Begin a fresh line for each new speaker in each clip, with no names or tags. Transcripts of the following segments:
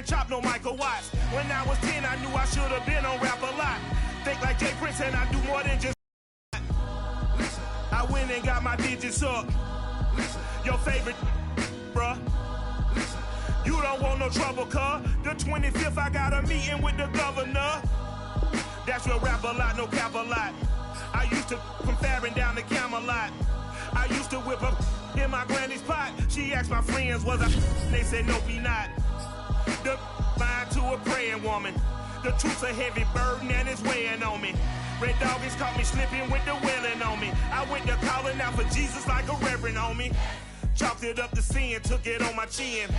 chop, no Michael Watts. When I was 10, I knew I should have been on rap a lot. Think like Jay Prince and I do more than just. I went and got my digits up. Your favorite, bruh. You don't want no trouble, cuz. The 25th, I got a meeting with the governor. That's real rap a lot, no cap a lot. I used to from Farron down to Camelot. I used to whip up in my granny's pot. She asked my friends, was I? They said, nope, he not. The line to a praying woman. The truth's a heavy burden and it's weighing on me. Red Doggies caught me slipping with the wailing on me. I went to calling out for Jesus like a reverend on me. Chalked it up to sin, took it on my chin.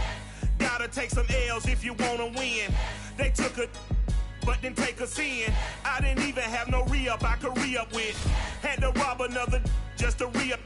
Gotta take some L's if you wanna win. They took a but didn't take a sin. I didn't even have no re-up I could re-up with. Had to rob another just to re-up.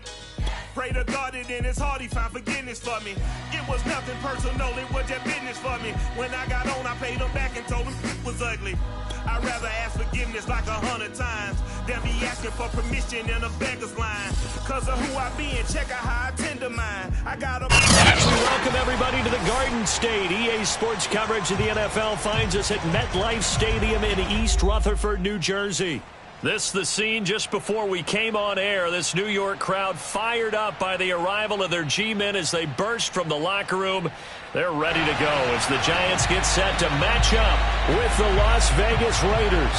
Pray to God it in his heart he found forgiveness for me. It was nothing personal, it was just business for me. When I got on, I paid him back and told him it was ugly. I'd rather ask forgiveness like 100 times than be asking for permission in a beggar's line. Cause of who I be and check out how I tend to mine. I got a...
We welcome everybody to the Garden State. EA Sports coverage of the NFL finds us at MetLife Stadium in East Rutherford, New Jersey. This the scene just before we came on air. This New York crowd fired up by the arrival of their G-men as they burst from the locker room. They're ready to go as the Giants get set to match up with the Las Vegas Raiders.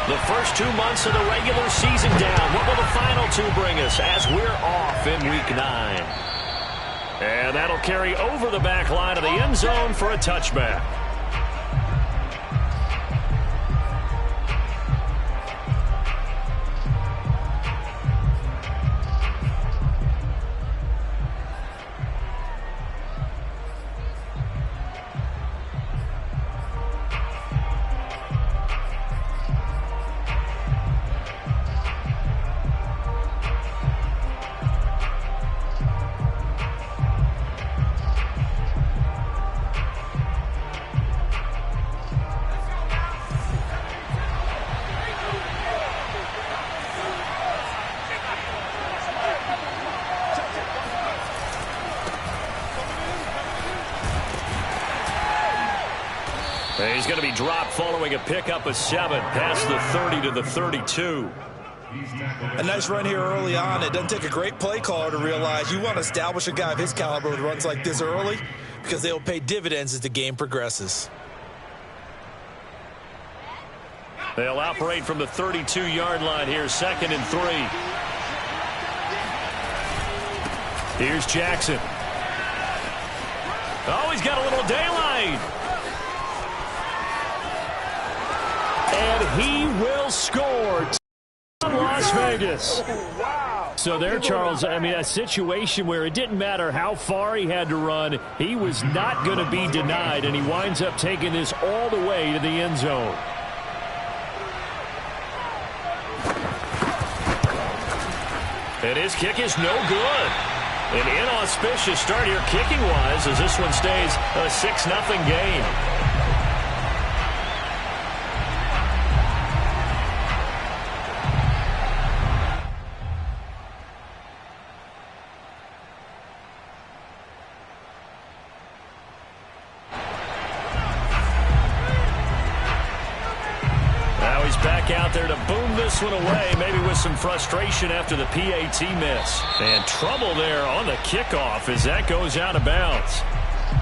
The first 2 months of the regular season down. What will the final two bring us as we're off in Week 9? And that'll carry over the back line of the end zone for a touchback. He's going to be dropped following a pickup of 7 past the 30 to the 32.
A nice run here early on. It doesn't take a great play caller to realize you want to establish a guy of his caliber with runs like this early because they will pay dividends as the game progresses.
They'll operate from the 32-yard line here, 2nd and 3. Here's Jackson. Oh, he's got a little daylight. And he will score on Las Vegas. So there, Charles, I mean, a situation where it didn't matter how far he had to run. He was not going to be denied, and he winds up taking this all the way to the end zone. And his kick is no good. An inauspicious start here kicking-wise as this one stays a 6-0 game. Out there to boom this one away, maybe with some frustration after the PAT miss. And trouble there on the kickoff as that goes out of bounds.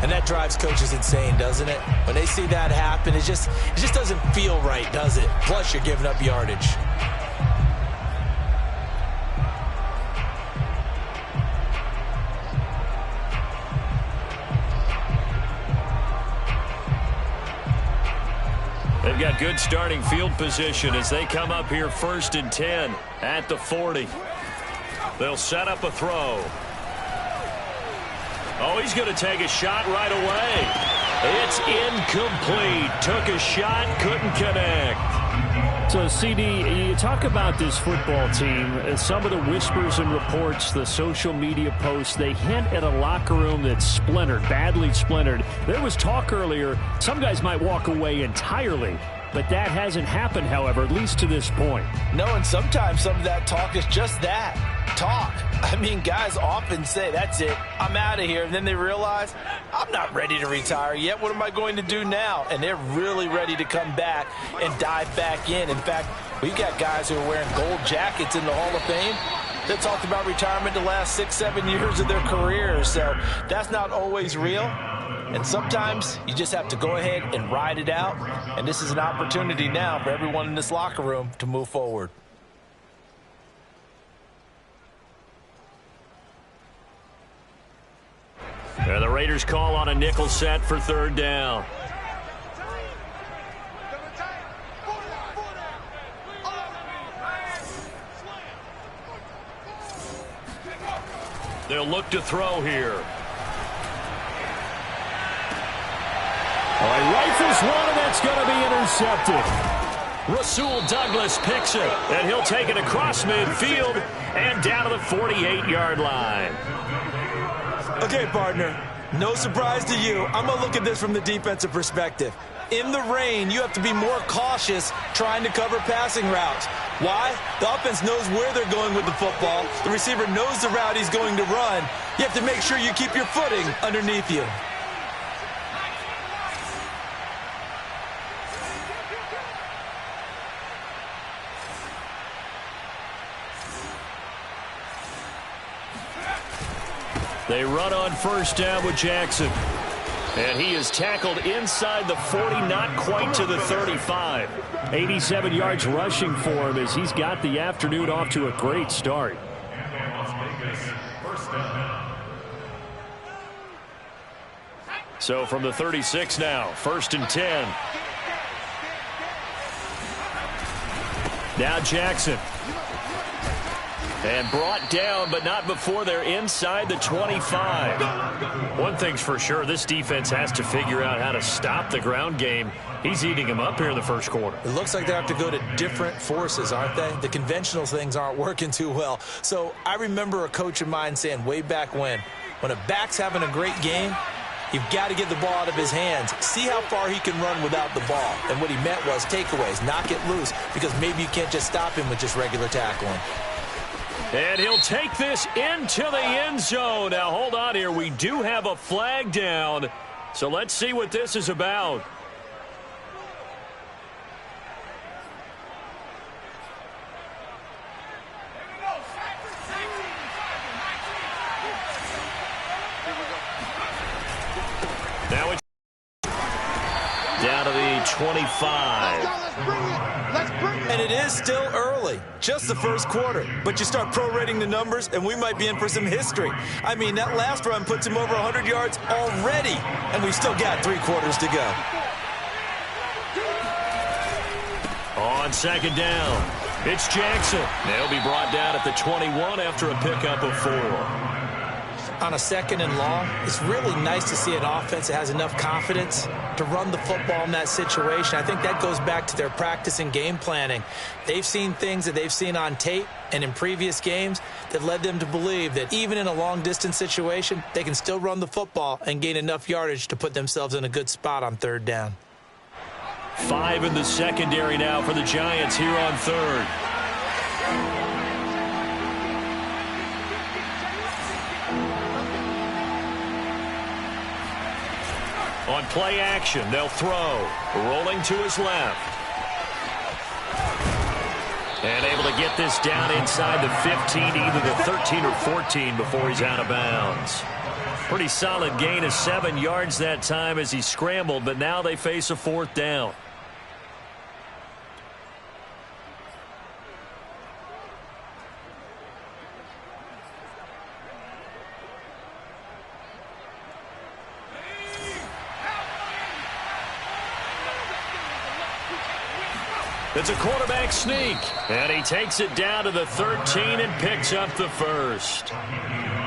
And that drives coaches insane, doesn't it? When they see that happen, it just doesn't feel right, does it? Plus, you're giving up yardage.
They've got good starting field position as they come up here 1st and 10 at the 40. They'll set up a throw. Oh, he's going to take a shot right away. It's incomplete. Took a shot, couldn't connect.
So, CD, you talk about this football team, some of the whispers and reports, the social media posts, they hint at a locker room that's splintered, badly splintered. There was talk earlier, some guys might walk away entirely, but that hasn't happened, however, at least to this point.
No, and sometimes some of that talk is just that. talk. I mean, guys often say, that's it, I'm out of here. And then they realize, I'm not ready to retire yet. What am I going to do now? And they're really ready to come back and dive back in. In fact, we've got guys who are wearing gold jackets in the Hall of Fame that talked about retirement the last 6-7 years of their careers. So that's not always real. And sometimes you just have to go ahead and ride it out. And this is an opportunity now for everyone in this locker room to move forward.
And the Raiders call on a nickel set for third down. They'll look to throw here.
All right, rifles one, and that's going to be intercepted.
Rasul Douglas picks it, and he'll take it across midfield and down to the 48-yard line.
Okay, partner, no surprise to you. I'm going to look at this from the defensive perspective. In the rain, you have to be more cautious trying to cover passing routes. Why? The offense knows where they're going with the football. The receiver knows the route he's going to run. You have to make sure you keep your footing underneath you.
They run on first down with Jackson. And he is tackled inside the 40, not quite to the 35.
87 yards rushing for him as he's got the afternoon off to a great start.
So from the 36 now, 1st and 10. Now Jackson. And brought down, but not before they're inside the 25. One thing's for sure, this defense has to figure out how to stop the ground game. He's eating them up here in the first quarter.
It looks like they have to go to different forces, aren't they? The conventional things aren't working too well. So I remember a coach of mine saying way back when a back's having a great game, you've got to get the ball out of his hands. See how far he can run without the ball. And what he meant was takeaways, knock it loose, because maybe you can't just stop him with just regular tackling.
And he'll take this into the end zone. Now, hold on here. We do have a flag down. So let's see what this is about. Now it's down to the 25.
And it is still early, just the first quarter. But you start prorating the numbers, and we might be in for some history. I mean, that last run puts him over 100 yards already, and we've still got 3 quarters to go.
On second down, it's Jackson. They'll be brought down at the 21 after a pickup of 4.
On a 2nd and long, it's really nice to see an offense that has enough confidence to run the football in that situation. I think that goes back to their practice and game planning. They've seen things that they've seen on tape and in previous games that led them to believe that even in a long-distance situation, they can still run the football and gain enough yardage to put themselves in a good spot on 3rd down.
5 in the secondary now for the Giants here on 3rd. On play action, they'll throw. Rolling to his left. And able to get this down inside the 15, either the 13 or 14 before he's out of bounds. Pretty solid gain of 7 yards that time as he scrambled, but now they face a 4th down. It's a quarterback sneak, and he takes it down to the 13 and picks up the 1st.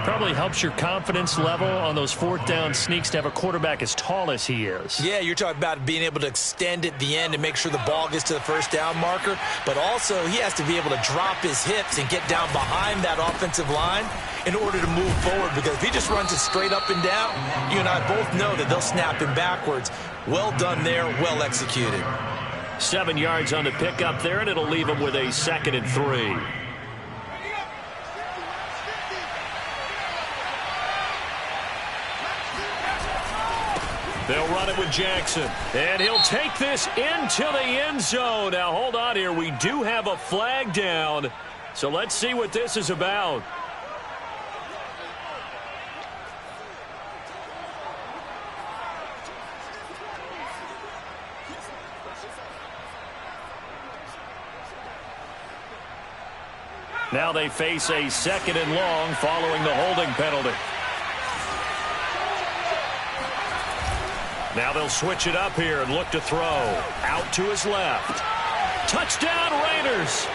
Probably helps your confidence level on those 4th down sneaks to have a quarterback as tall as he is.
Yeah, you're talking about being able to extend at the end and make sure the ball gets to the 1st down marker, but also he has to be able to drop his hips and get down behind that offensive line in order to move forward, because if he just runs it straight up and down, you and I both know that they'll snap him backwards. Well done there, well executed.
7 yards on the pickup there, and it'll leave him with a 2nd and 3. They'll run it with Jackson. And he'll take this into the end zone. Now, hold on here. We do have a flag down. So let's see what this is about. Now they face a 2nd and long following the holding penalty. Now they'll switch it up here and look to throw. Out to his left. Touchdown Raiders.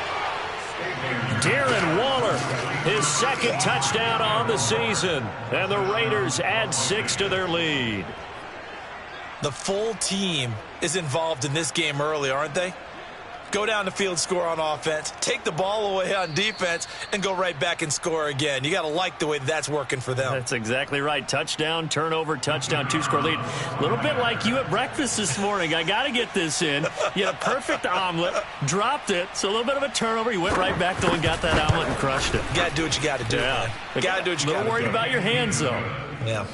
Darren Waller, his 2nd touchdown on the season. And the Raiders add 6 to their lead.
The full team is involved in this game early, aren't they? Go down the field, score on offense, take the ball away on defense, and go right back and score again. You got to like the way that's working for them.
That's exactly right. Touchdown, turnover, touchdown, 2-score lead. A little bit like you at breakfast this morning. I got to get this in. You had a perfect omelet, dropped it, so a little bit of a turnover. You went right back, though, and got that omelet and crushed it.
You got to do what you got to do, man. You got to do what you got to do.
A little worried about your hands, though.
Yeah.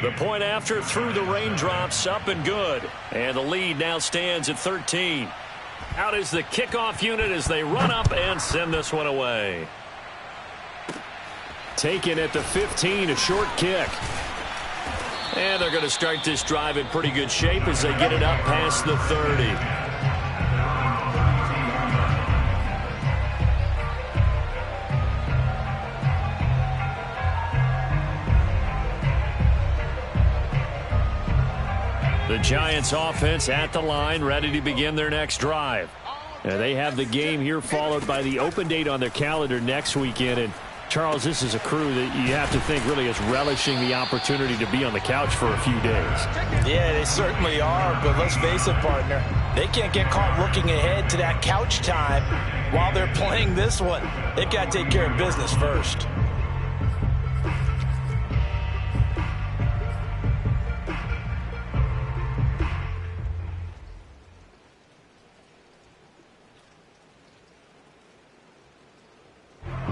The point after through the raindrops, up and good. And the lead now stands at 13. Out is the kickoff unit as they run up and send this one away.
Taken at the 15, a short kick.
And they're going to start this drive in pretty good shape as they get it up past the 30. The Giants offense at the line, ready to begin their next drive.
They have the game here followed by the open date on their calendar next weekend. And Charles, this is a crew that you have to think really is relishing the opportunity to be on the couch for a few days.
Yeah, they certainly are, but let's face it, partner. They can't get caught looking ahead to that couch time while they're playing this one. They've got to take care of business first.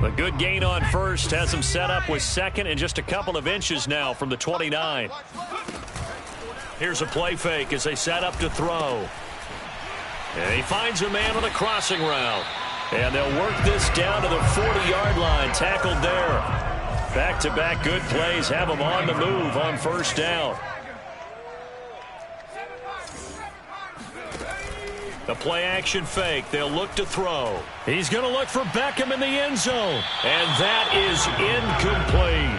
A good gain on first has him set up with 2nd and just a couple of inches now from the 29. Here's a play fake as they set up to throw. And he finds a man on a crossing route. And they'll work this down to the 40-yard line. Tackled there. Back-to-back good plays have him on the move on first down. The play-action fake. They'll look to throw. He's going to look for Beckham in the end zone. And that is incomplete.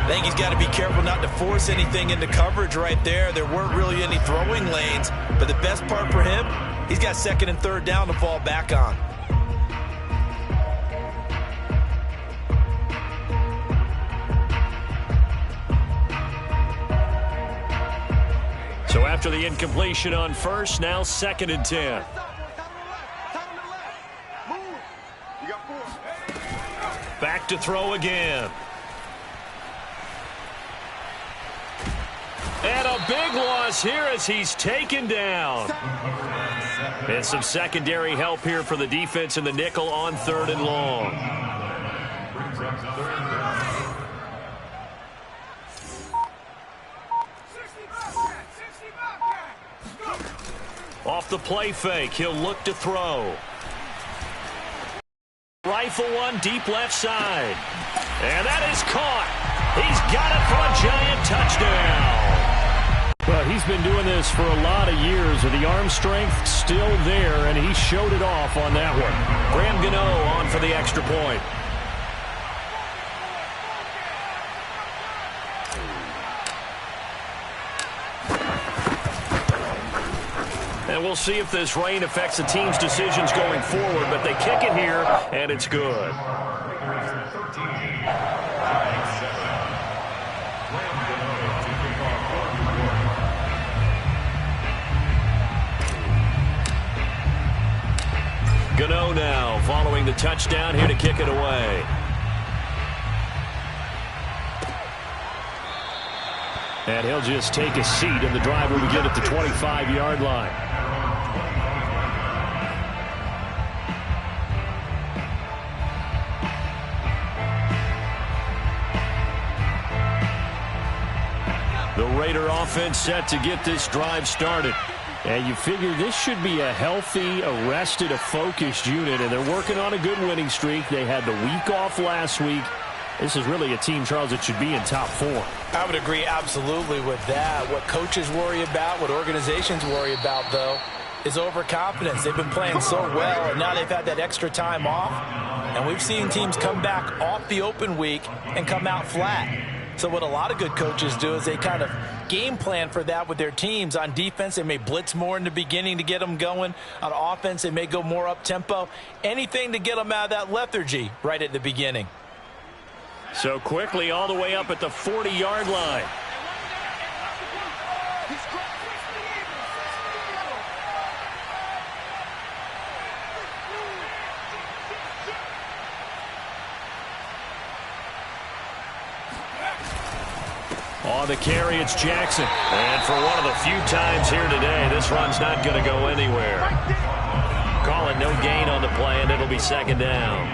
I think he's got to be careful not to force anything into coverage right there. There weren't really any throwing lanes. But the best part for him, he's got 2nd and 3rd down to fall back on.
So after the incompletion on first, now 2nd and 10. Back to throw again. And a big loss here as he's taken down. And some secondary help here for the defense in the nickel on 3rd and long. Off the play fake, he'll look to throw. Rifle one deep left side. And that is caught. He's got it for a Giant touchdown.
Well, he's been doing this for a lot of years, with the arm strength still there, and he showed it off on that one.
Graham Gano on for the extra point. And we'll see if this rain affects the team's decisions going forward, but they kick it here, and it's good. Gano now following the touchdown here to kick it away.
And he'll just take a seat, and the drive will begin at the 25-yard line.
Raider offense set to get this drive started.
And you figure this should be a healthy, a rested, a focused unit, and they're working on a good winning streak. They had the week off last week. This is really a team, Charles, that should be in top 4.
I would agree absolutely with that. What coaches worry about, what organizations worry about, though, is overconfidence. They've been playing so well, and now they've had that extra time off. And we've seen teams come back off the open week and come out flat. So what a lot of good coaches do is they kind of game plan for that with their teams. On defense, they may blitz more in the beginning to get them going. On offense, they may go more up-tempo. Anything to get them out of that lethargy right at the beginning.
So quickly all the way up at the 40-yard line. On the carry, it's Jackson. And for one of the few times here today, this run's not going to go anywhere. Call it no gain on the play, and it'll be second down.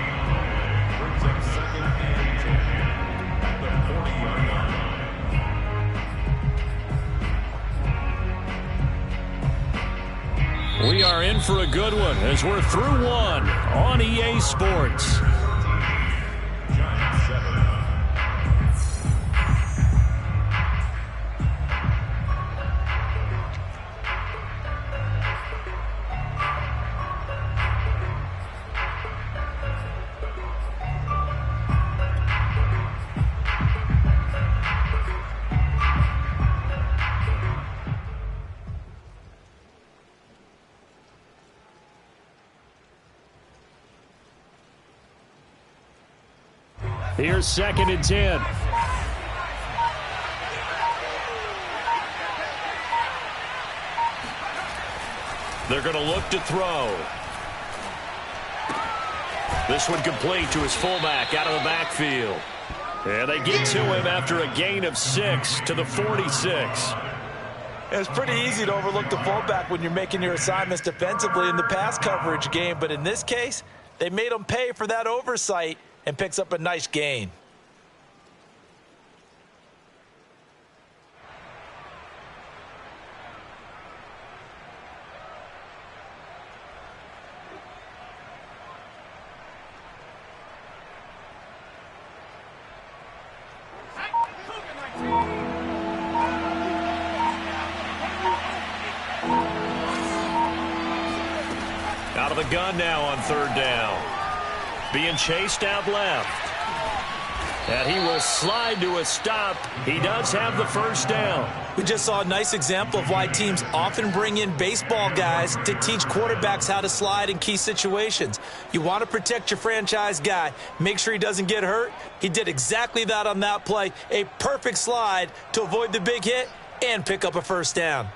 We are in for a good one as we're through one on EA Sports. Here's 2nd and 10. They're going to look to throw. This one complete to his fullback out of the backfield. And they get to him after a gain of 6 to the 46.
It's pretty easy to overlook the fullback when you're making your assignments defensively in the pass coverage game. But in this case, they made him pay for that oversight and picks up a nice gain.
Out of the gun now on 3rd down. Being chased out left. And he will slide to a stop. He does have the first down.
We just saw a nice example of why teams often bring in baseball guys to teach quarterbacks how to slide in key situations. You want to protect your franchise guy. Make sure he doesn't get hurt. He did exactly that on that play. A perfect slide to avoid the big hit and pick up a first down.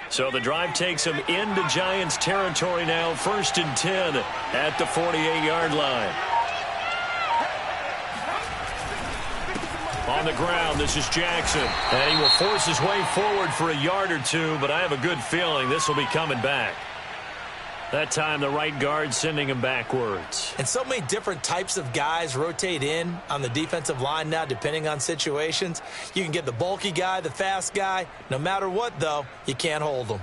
So the drive takes him into Giants territory now. 1st and 10 at the 48-yard line. On the ground, this is Jackson. And he will force his way forward for a yard or two, but I have a good feeling this will be coming back. That time, the right guard sending him backwards.
And so many different types of guys rotate in on the defensive line now, depending on situations. You can get the bulky guy, the fast guy. No matter what, though, you can't hold them.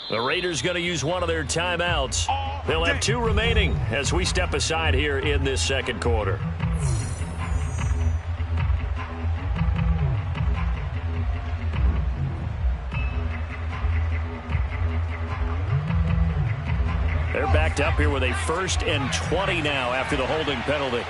The Raiders going to use one of their timeouts. They'll have 2 remaining as we step aside here in this 2nd quarter. They're backed up here with a 1st and 20 now after the holding penalty.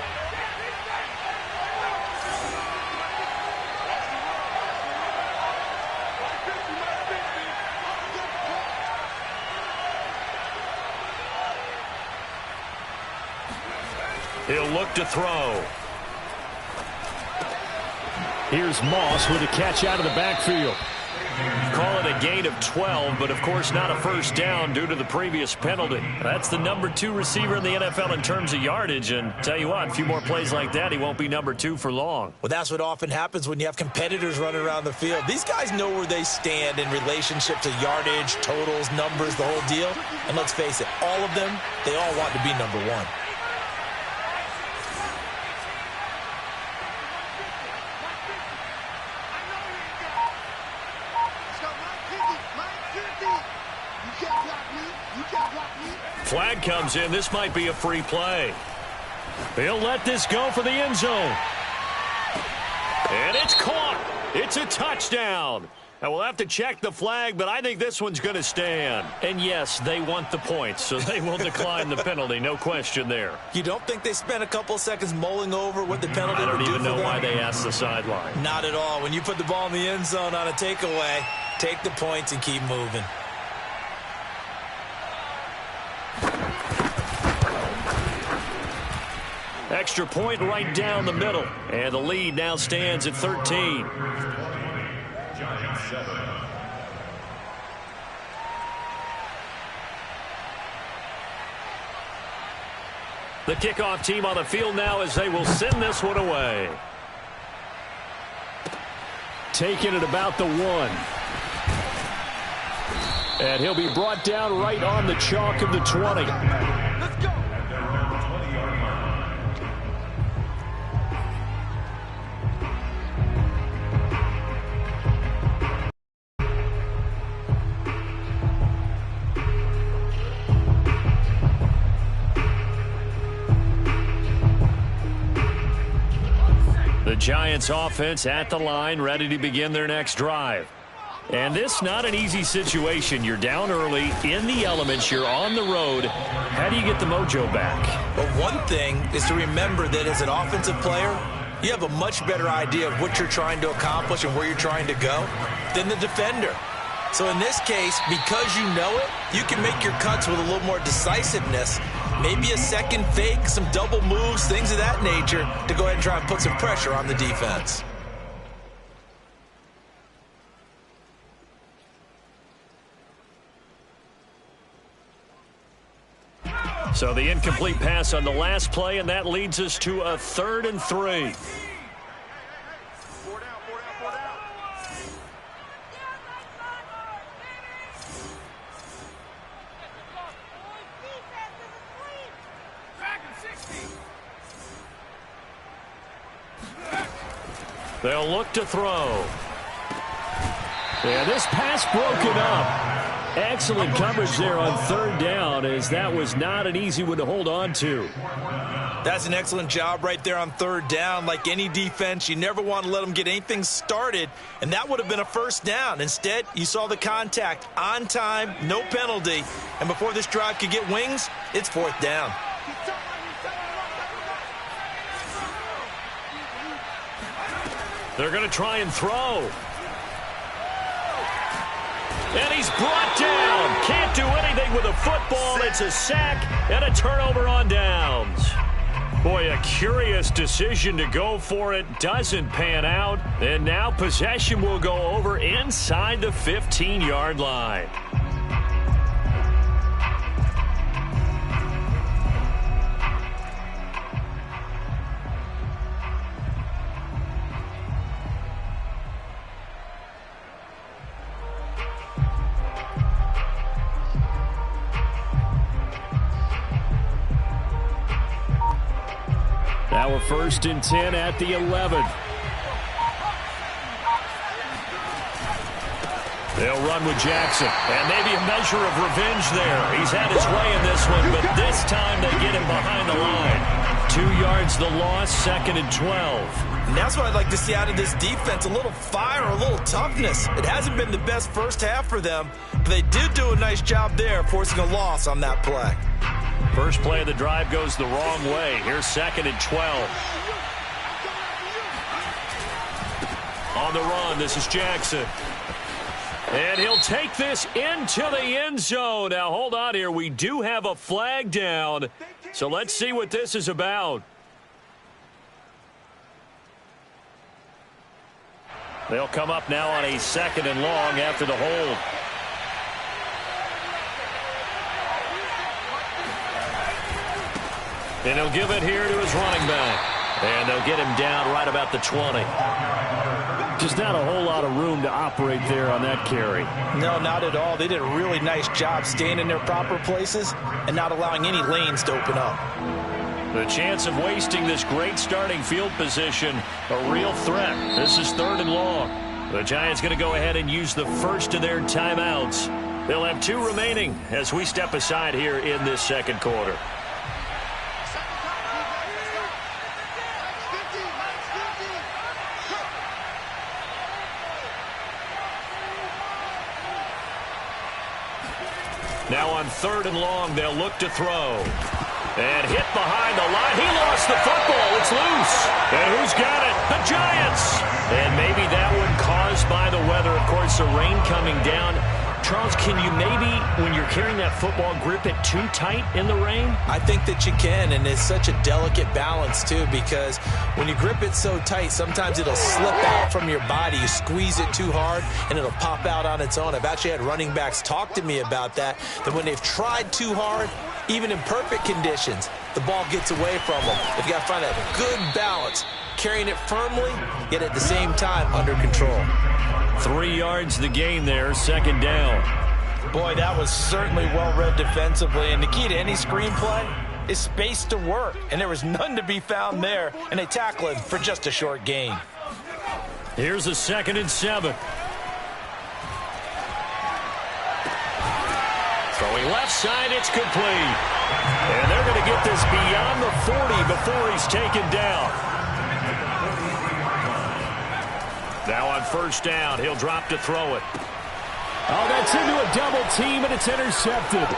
He'll look to throw.
Here's Moss with a catch out of the backfield.
Call it a gain of 12, but of course not a first down due to the previous penalty. That's the number 2 receiver in the NFL in terms of yardage, and tell you what, a few more plays like that, he won't be number 2 for long.
Well, that's what often happens when you have competitors running around the field. These guys know where they stand in relationship to yardage, totals, numbers, the whole deal. And let's face it, all of them, they all want to be number 1.
Flag comes in. This might be a free play. He'll let this go for the end zone. And it's caught. It's a touchdown. And we'll have to check the flag, but I think this one's going to stand. And yes, they want the points, so they will decline the penalty. No question there.
You don't think they spent a couple seconds mulling over what the penalty would do for them?
I don't even know why they asked the sideline.
Not at all. When you put the ball in the end zone on a takeaway, take the points and keep moving.
Extra point right down the middle. And the lead now stands at 13. The kickoff team on the field now as they will send this one away.
Taking it about the 1. And he'll be brought down right on the chalk of the 20.
Let's go.
The Giants offense at the line, ready to begin their next drive. And this not an easy situation. You're down early, in the elements, you're on the road. How do you get the mojo back?
Well, one thing is to remember that as an offensive player, you have a much better idea of what you're trying to accomplish and where you're trying to go than the defender. So in this case, because you know it, you can make your cuts with a little more decisiveness. Maybe a second fake, some double moves, things of that nature to go ahead and try and put some pressure on the defense.
So the incomplete pass on the last play, and that leads us to a 3rd and 3. They'll look to throw.
Yeah, this pass broken up. Excellent coverage there on 3rd down, as that was not an easy one to hold on to.
That's an excellent job right there on 3rd down. Like any defense, you never want to let them get anything started, and that would have been a first down. Instead, you saw the contact on time, no penalty, and before this drive could get wings, it's 4th down.
They're going to try and throw. And he's brought down. Can't do anything with a football. It's a sack and a turnover on downs. Boy, a curious decision to go for it. Doesn't pan out. And now possession will go over inside the 15-yard line.
Now a 1st and 10 at the 11.
They'll run with Jackson. And maybe a measure of revenge there. He's had his way in this one, but this time they get him behind the line. 2 yards the loss, 2nd and 12.
And that's what I'd like to see out of this defense, a little fire, a little toughness. It hasn't been the best first half for them, but they did do a nice job there, forcing a loss on that play.
First play of the drive goes the wrong way. Here's 2nd and 12. On the run, this is Jackson. And he'll take this into the end zone. Now, hold on here. We do have a flag down. So let's see what this is about. They'll come up now on a 2nd and long after the hold. And he'll give it here to his running back. And they'll get him down right about the 20.
Just not a whole lot of room to operate there on that carry.
No, not at all. They did a really nice job staying in their proper places and not allowing any lanes to open up.
The chance of wasting this great starting field position, a real threat. This is 3rd and long. The Giants going to go ahead and use the first of their timeouts. They'll have 2 remaining as we step aside here in this 2nd quarter. Now on 3rd and long, they'll look to throw. And hit behind the line. He lost the football. It's loose. And who's got it? The Giants. And maybe that one caused by the weather. Of course, the rain coming down. Charles, can you maybe, when you're carrying that football, grip it too tight in the rain?
I think that you can, and it's such a delicate balance, too, because when you grip it so tight, sometimes it'll slip out from your body. You squeeze it too hard, and it'll pop out on its own. I've actually had running backs talk to me about that when they've tried too hard, even in perfect conditions, the ball gets away from them. They've got to find a good balance, carrying it firmly, yet at the same time under control.
3 yards the gain there, 2nd down.
Boy, that was certainly well-read defensively, and the key to any screenplay is space to work, and there was none to be found there, and they tackle it for just a short gain.
Here's a 2nd and 7. Throwing left side, it's complete. And they're going to get this beyond the 40 before he's taken down. Now on 1st down, he'll drop to throw it.
Oh, that's into a double team, and it's intercepted.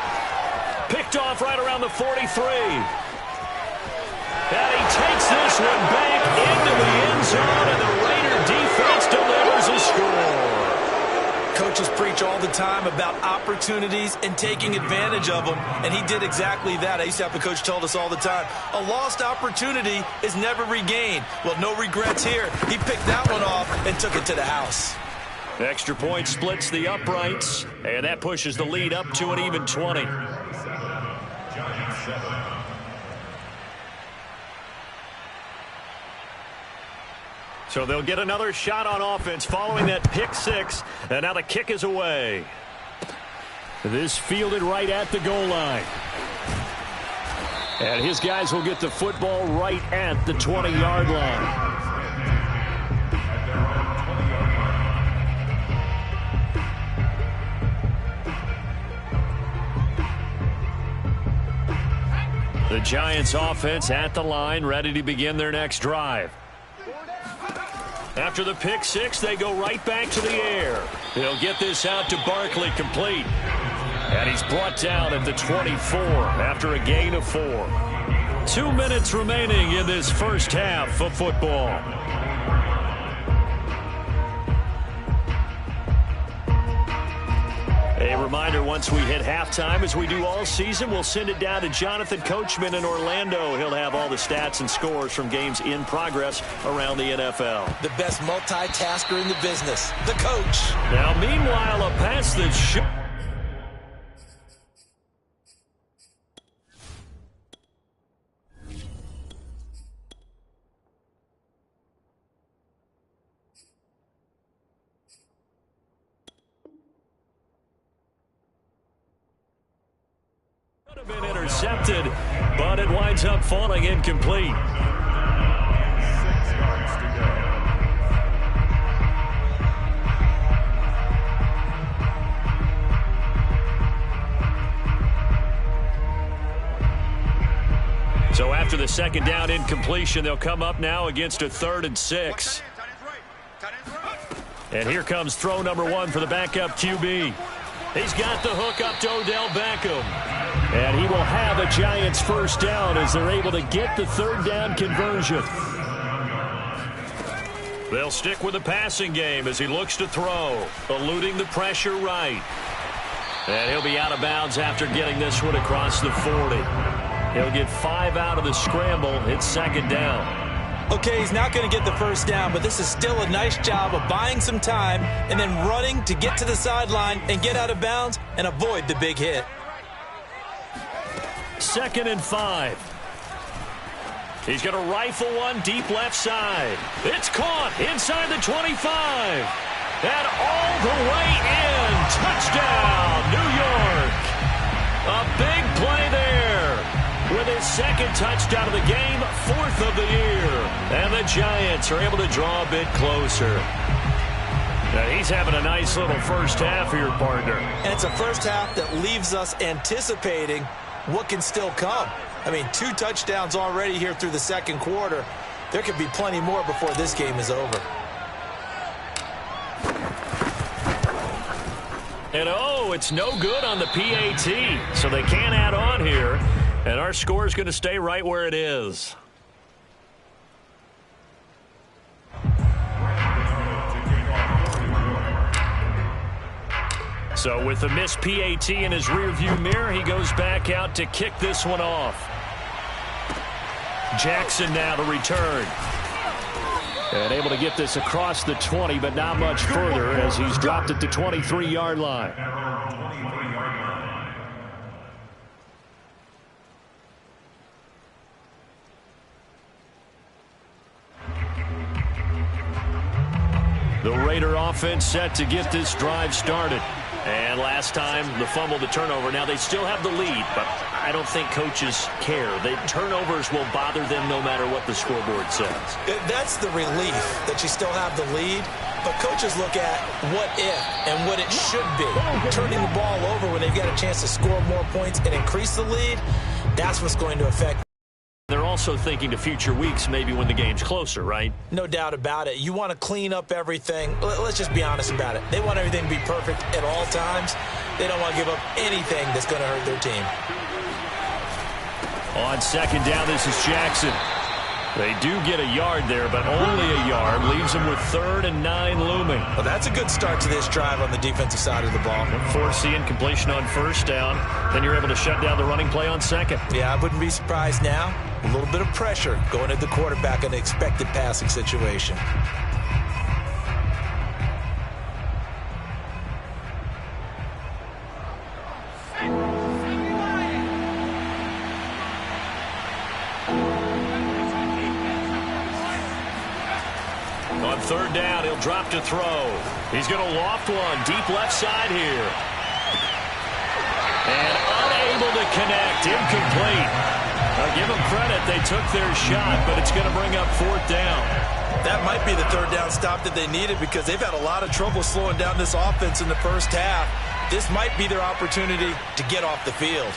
Picked off right around the 43. And he takes this one back into the end zone, and the Raider defense delivers a score.
Coaches preach all the time about opportunities and taking advantage of them, and he did exactly that. I used to have a coach told us all the time, a lost opportunity is never regained. Well, no regrets here. He picked that one off and took it to the house.
Extra point splits the uprights, and that pushes the lead up to an even 20. So they'll get another shot on offense following that pick 6, and now the kick is away.
This fielded right at the goal line. And his guys will get the football right at the 20-yard line.
The Giants offense at the line, ready to begin their next drive. After the pick 6, they go right back to the air. They'll get this out to Barkley, complete. And he's brought down at the 24 after a gain of 4. 2 minutes remaining in this first half of football. A reminder, once we hit halftime, as we do all season, we'll send it down to Jonathan Coachman in Orlando. He'll have all the stats and scores from games in progress around the NFL.
The best multitasker in the business, the coach.
Now, meanwhile, a pass that should... have been intercepted, but it winds up falling incomplete. So after the 2nd down incompletion, they'll come up now against a 3rd and 6. And here comes throw number 1 for the backup QB. He's got the hook up to Odell Beckham.
And he will have a Giants first down as they're able to get the 3rd down conversion.
They'll stick with the passing game as he looks to throw, eluding the pressure right. And he'll be out of bounds after getting this one across the 40. He'll get 5 out of the scramble. It's 2nd down.
Okay, he's not going to get the first down, but this is still a nice job of buying some time and then running to get to the sideline and get out of bounds and avoid the big hit.
2nd and 5. He's going to rifle one deep left side. It's caught inside the 25. And all the way in. Touchdown, New York. A big play there. With his 2nd touchdown of the game, 4th of the year. And the Giants are able to draw a bit closer. Now he's having a nice little first half here, partner.
And it's a first half that leaves us anticipating what can still come. I mean, 2 touchdowns already here through the 2nd quarter. There could be plenty more before this game is over.
And oh, it's no good on the PAT. So they can't add on here. And our score is going to stay right where it is. So with the missed PAT in his rearview mirror, he goes back out to kick this one off. Jackson now to return. And able to get this across the 20, but not much further as he's dropped at the 23-yard line. The Raider offense set to get this drive started. And last time, the fumble, the turnover. Now, they still have the lead, but I don't think coaches care. The turnovers will bother them no matter what the scoreboard says.
That's the relief that you still have the lead. But coaches look at what if and what it should be. Turning the ball over when they've got a chance to score more points and increase the lead, that's what's going to affect.
They're also thinking to future weeks, maybe when the game's closer, right?
No doubt about it. You want to clean up everything. Let's just be honest about it. They want everything to be perfect at all times. They don't want to give up anything that's going to hurt their team.
On 2nd down, this is Jackson. They do get a yard there, but only a yard. Leaves them with 3rd and 9 looming.
Well, that's a good start to this drive on the defensive side of the ball.
Forcing completion on 1st down. Then you're able to shut down the running play on 2nd.
Yeah, I wouldn't be surprised now. A little bit of pressure going at the quarterback in the expected passing situation.
On 3rd down, he'll drop to throw. He's going to loft one deep left side here. And unable to connect. Incomplete. I'll give them credit. They took their shot, but it's going to bring up 4th down.
That might be the 3rd down stop that they needed because they've had a lot of trouble slowing down this offense in the first half. This might be their opportunity to get off the field.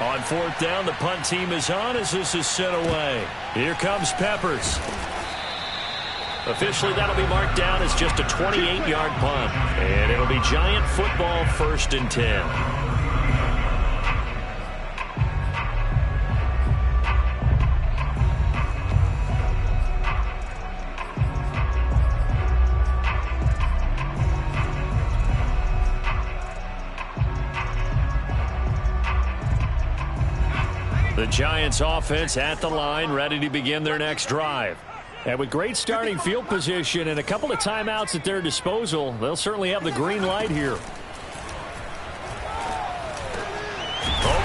On 4th down, the punt team is on as this is sent away. Here comes Peppers. Officially, that'll be marked down as just a 28-yard punt. And it'll be Giant football, 1st and 10. The Giants offense at the line, ready to begin their next drive. And with great starting field position and a couple of timeouts at their disposal, they'll certainly have the green light here. Over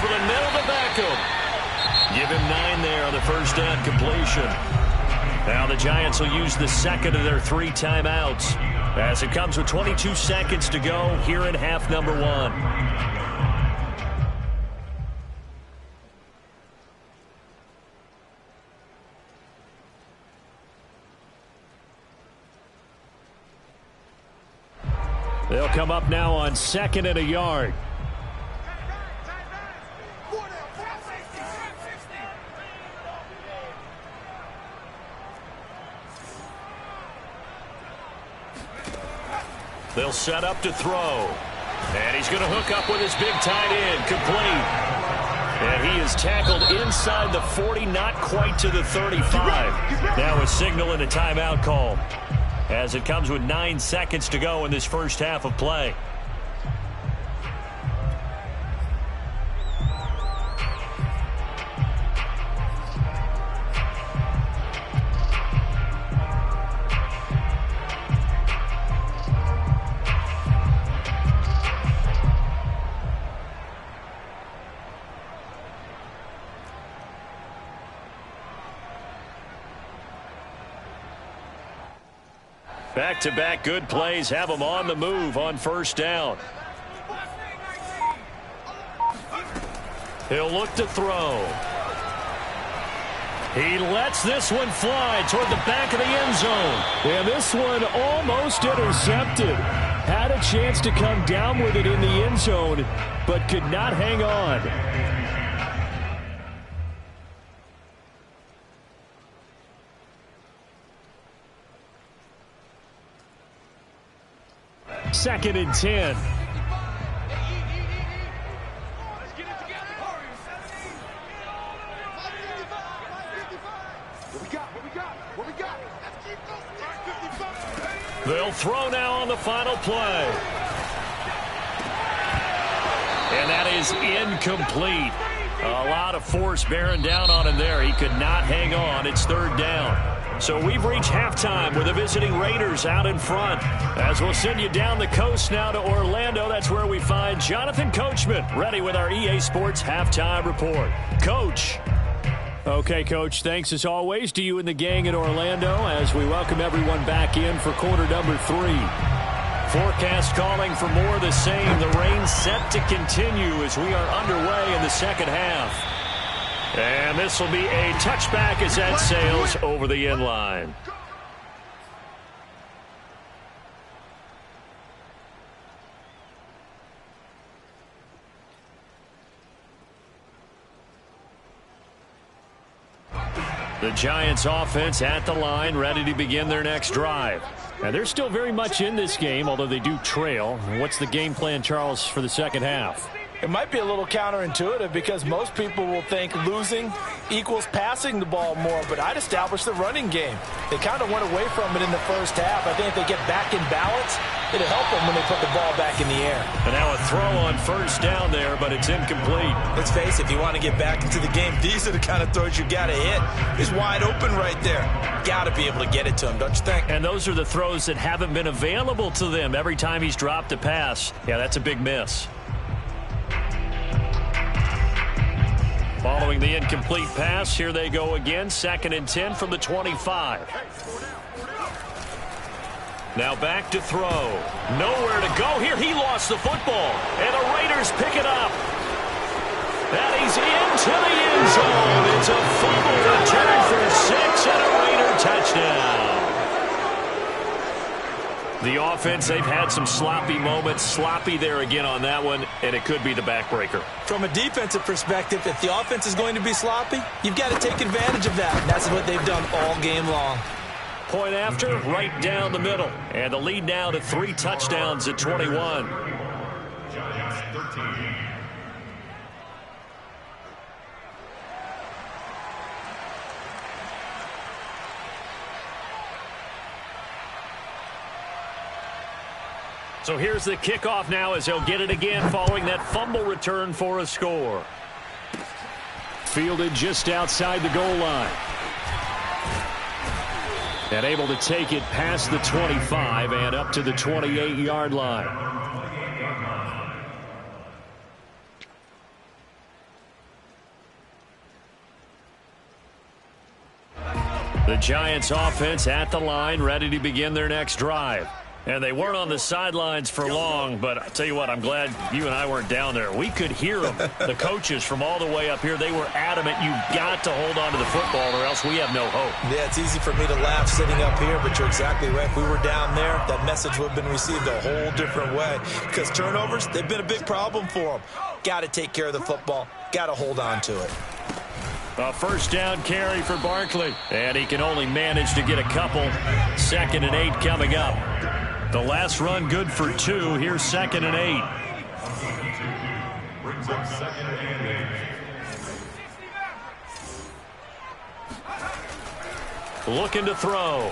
the middle to Beckham. Give him 9 there on the 1st down completion. Now the Giants will use the 2nd of their 3 timeouts as it comes with 22 seconds to go here in half number 1. They'll come up now on 2nd and a yard. They'll set up to throw. And he's going to hook up with his big tight end. Complete. And he is tackled inside the 40, not quite to the 35. Now a signal and a timeout call, as it comes with 9 seconds to go in this first half of play. Back-to-back good plays have him on the move on first down. He'll look to throw. He lets this one fly toward the back of the end zone.
And this one almost intercepted. Had a chance to come down with it in the end zone, but could not hang on. Second and 10.
They'll throw now on the final play. And that is incomplete. A lot of force bearing down on him there. He could not hang on. It's third down. So we've reached halftime with the visiting Raiders out in front. As we'll send you down the coast now to Orlando, that's where we find Jonathan Coachman ready with our EA Sports Halftime Report. Coach.
Okay, Coach, thanks as always to you and the gang in Orlando as we welcome everyone back in for quarter number 3.
Forecast calling for more of the same. The rain set to continue as we are underway in the second half. And this will be a touchback as that sails over the end line. The Giants offense at the line, ready to begin their next drive.
Now, they're still very much in this game, although they do trail. What's the game plan, Charles, for the second half?
It might be a little counterintuitive because most people will think losing equals passing the ball more, but I'd establish the running game. They kind of went away from it in the first half. I think if they get back in balance, it'll help them when they put the ball back in the air.
And now a throw on first down there, but it's incomplete.
Let's face it, if you want to get back into the game, these are the kind of throws you got to hit. He's wide open right there. Got to be able to get it to him, don't you think?
And those are the throws that haven't been available to them every time he's dropped a pass. Yeah, that's a big miss. Following the incomplete pass, here they go again. Second and 10 from the 25. Now back to throw. Nowhere to go here. He lost the football. And the Raiders pick it up. And he's into the end zone. It's a fumble return for 6 and a Raider touchdown. The offense, they've had some sloppy moments. Sloppy there again on that one, and it could be the backbreaker.
From a defensive perspective, if the offense is going to be sloppy, you've got to take advantage of that. And that's what they've done all game long.
Point after, right down the middle. And the lead now to 3 touchdowns at 21. So here's the kickoff now as he'll get it again following that fumble return for a score.
Fielded just outside the goal line. And able to take it past the 25 and up to the 28-yard line.
The Giants offense at the line, ready to begin their next drive. And they weren't on the sidelines for long, but I'll tell you what, I'm glad you and I weren't down there. We could hear them. The coaches from all the way up here, they were adamant, you've got to hold on to the football or else we have no hope.
Yeah, it's easy for me to laugh sitting up here, but you're exactly right. If we were down there, that message would have been received a whole different way. Because turnovers, they've been a big problem for them. Got to take care of the football. Got to hold on to it.
A first down carry for Barkley. And he can only manage to get a couple. 2nd and 8 coming up. The last run good for 2. Here's 2nd and 8. Looking to throw.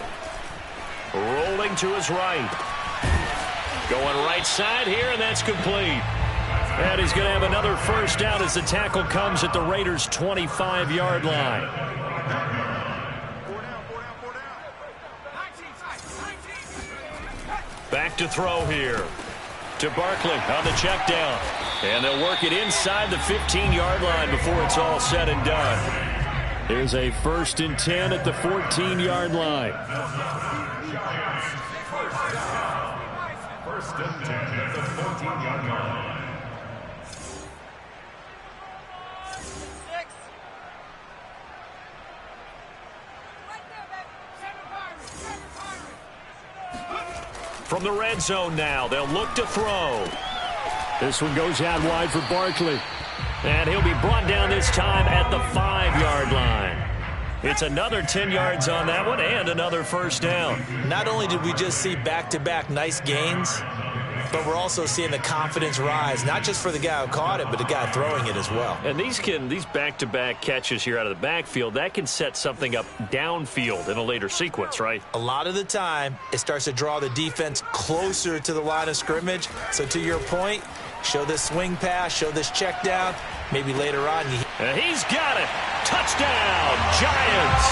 Rolling to his right. Going right side here, and that's complete. And he's going to have another first down as the tackle comes at the Raiders' 25-yard line. Back to throw here. To Barkley on the check down. And they'll work it inside the 15-yard line before it's all said and done.
There's a 1st and 10 at the 14-yard line.
First and 10 at the 14-yard line.
From the red zone now, they'll look to throw.
This one goes out wide for Barkley.
And he'll be brought down this time at the 5-yard line. It's another 10 yards on that one and another first down.
Not only did we just see back-to-back nice gains, but we're also seeing the confidence rise, not just for the guy who caught it, but the guy throwing it as well.
And these back-to-back catches here out of the backfield, that can set something up downfield in a later sequence, right?
A lot of the time, it starts to draw the defense closer to the line of scrimmage. So to your point, show this swing pass, show this check down. Maybe later on.
He's got it. Touchdown, Giants.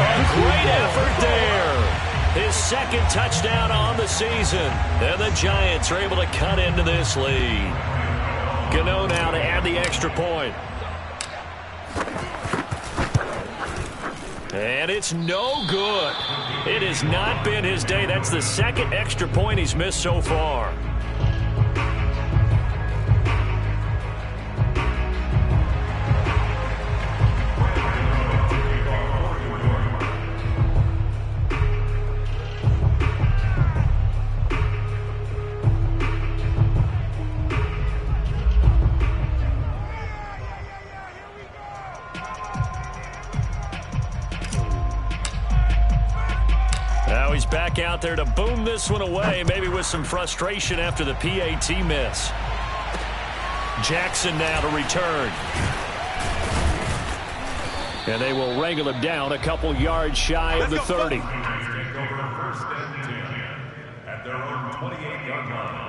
A great effort there. His second touchdown on the season. And the Giants are able to cut into this lead. Gano now to add the extra point. And it's no good. It has not been his day. That's the second extra point he's missed so far. Now he's back out there to boom this one away, maybe with some frustration after the PAT miss. Jackson now to return. And they will wrangle him down a couple yards shy of the 30.
Take over first and 10 at their own 28-yard line.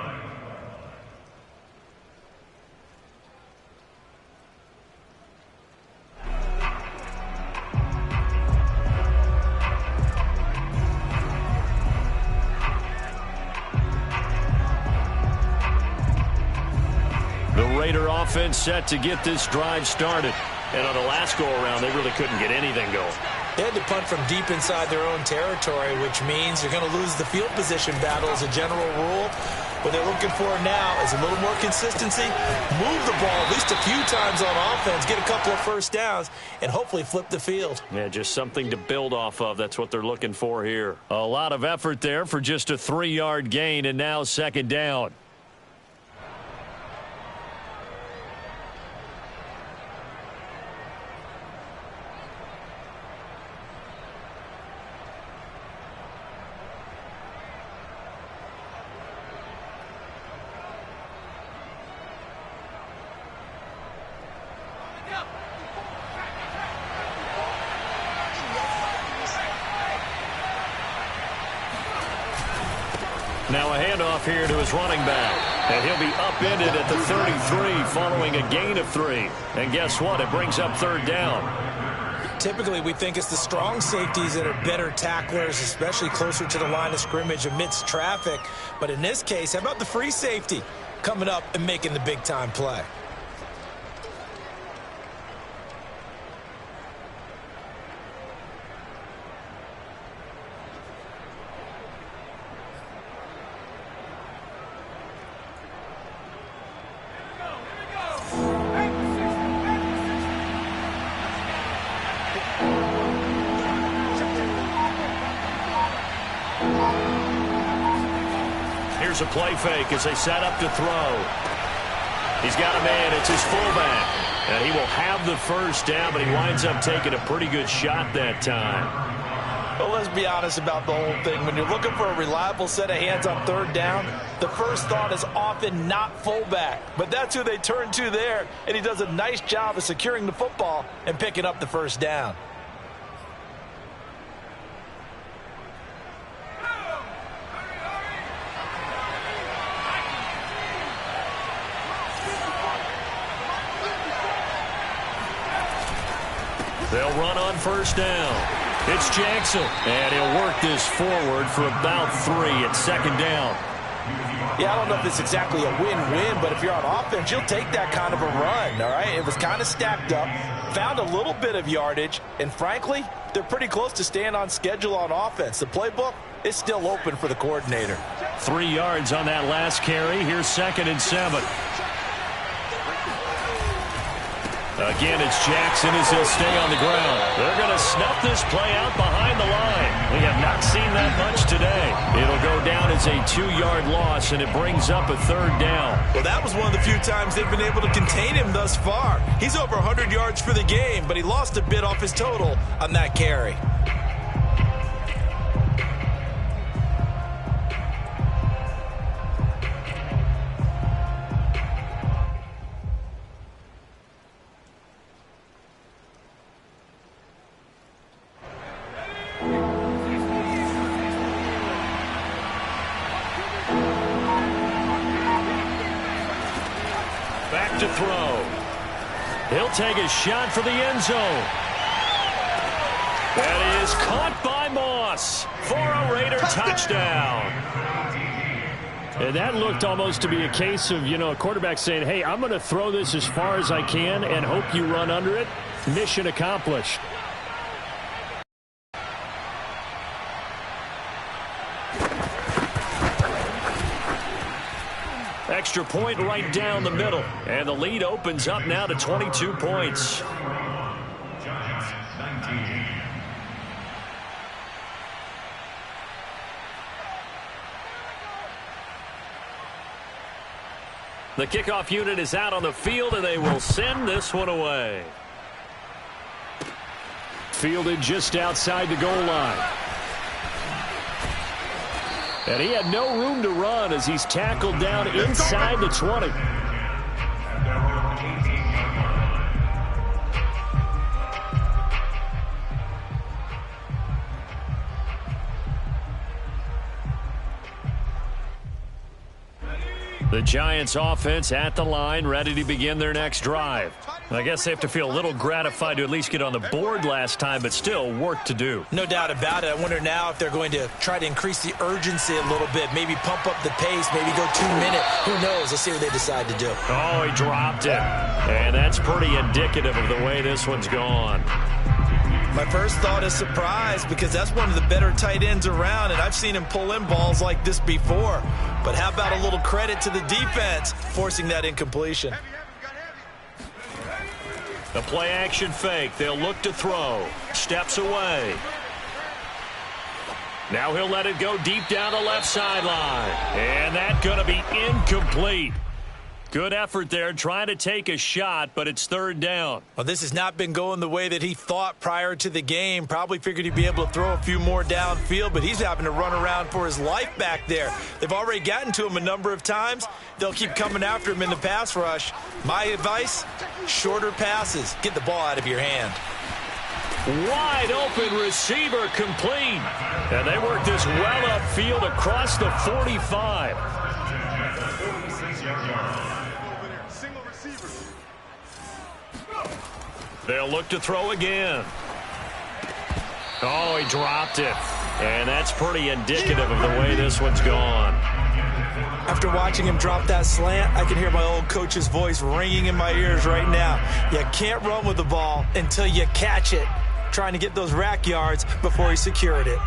The Raider offense set to get this drive started. And on the last go-around, they really couldn't get anything going.
They had to punt from deep inside their own territory, which means you're going to lose the field position battle as a general rule. What they're looking for now is a little more consistency, move the ball at least a few times on offense, get a couple of first downs, and hopefully flip the field.
Yeah, just something to build off of. That's what they're looking for here. A lot of effort there for just a 3-yard gain, and now second down. Now a handoff here to his running back. And he'll be upended at the 33 following a gain of 3. And guess what? It brings up third down.
Typically, we think it's the strong safeties that are better tacklers, especially closer to the line of scrimmage amidst traffic. But in this case, how about the free safety coming up and making the big-time play?
Here's a play fake as they set up to throw. He's got a man. It's his fullback. And he will have the first down, but he winds up taking a pretty good shot that time.
Well, let's be honest about the whole thing. When you're looking for a reliable set of hands on third down, the first thought is often not fullback. But that's who they turn to there, and he does a nice job of securing the football and picking up the first down.
They'll run on first down. It's Jackson. And he'll work this forward for about 3 at second down.
Yeah, I don't know if it's exactly a win-win, but if you're on offense, you'll take that kind of a run, all right? It was kind of stacked up, found a little bit of yardage, and frankly, they're pretty close to staying on schedule on offense. The playbook is still open for the coordinator.
3 yards on that last carry. Here's 2nd and 7. Again, it's Jackson as he'll stay on the ground. They're going to snuff this play out behind the line. We have not seen that much today. It'll go down as a 2-yard loss, and it brings up a 3rd down.
Well, that was one of the few times they've been able to contain him thus far. He's over 100 yards for the game, but he lost a bit off his total on that carry.
Back to throw. He'll take a shot for the end zone. That is caught by Moss for a Raider touchdown. And that looked almost to be a case of, a quarterback saying, hey, I'm going to throw this as far as I can and hope you run under it. Mission accomplished. Extra point right down the middle. And the lead opens up now to 22 points.
Giants 19.
The kickoff unit is out on the field, and they will send this one away. Fielded just outside the goal line. And he had no room to run as he's tackled down inside the 20. The Giants offense at the line, ready to begin their next drive. I guess they have to feel a little gratified to at least get on the board last time, but still work to do.
No doubt about it. I wonder now if they're going to try to increase the urgency a little bit, maybe pump up the pace, maybe go 2 minute. Who knows? Let's see what they decide to do.
Oh, he dropped it. And that's pretty indicative of the way this one's gone.
My first thought is surprise because that's one of the better tight ends around, and I've seen him pull in balls like this before. But how about a little credit to the defense forcing that incompletion?
The play action fake. They'll look to throw. Steps away. Now he'll let it go deep down the left sideline. And that's going to be incomplete. Good effort there, trying to take a shot, but it's 3rd down.
Well, this has not been going the way that he thought prior to the game. Probably figured he'd be able to throw a few more downfield, but he's having to run around for his life back there. They've already gotten to him a number of times. They'll keep coming after him in the pass rush. My advice, shorter passes. Get the ball out of your hand.
Wide open receiver complete. And they work this well upfield across the 45. They'll look to throw again. Oh, he dropped it. And that's pretty indicative of the way this one's gone.
After watching him drop that slant, I can hear my old coach's voice ringing in my ears right now. You can't run with the ball until you catch it. Trying to get those rack yards before he secured it.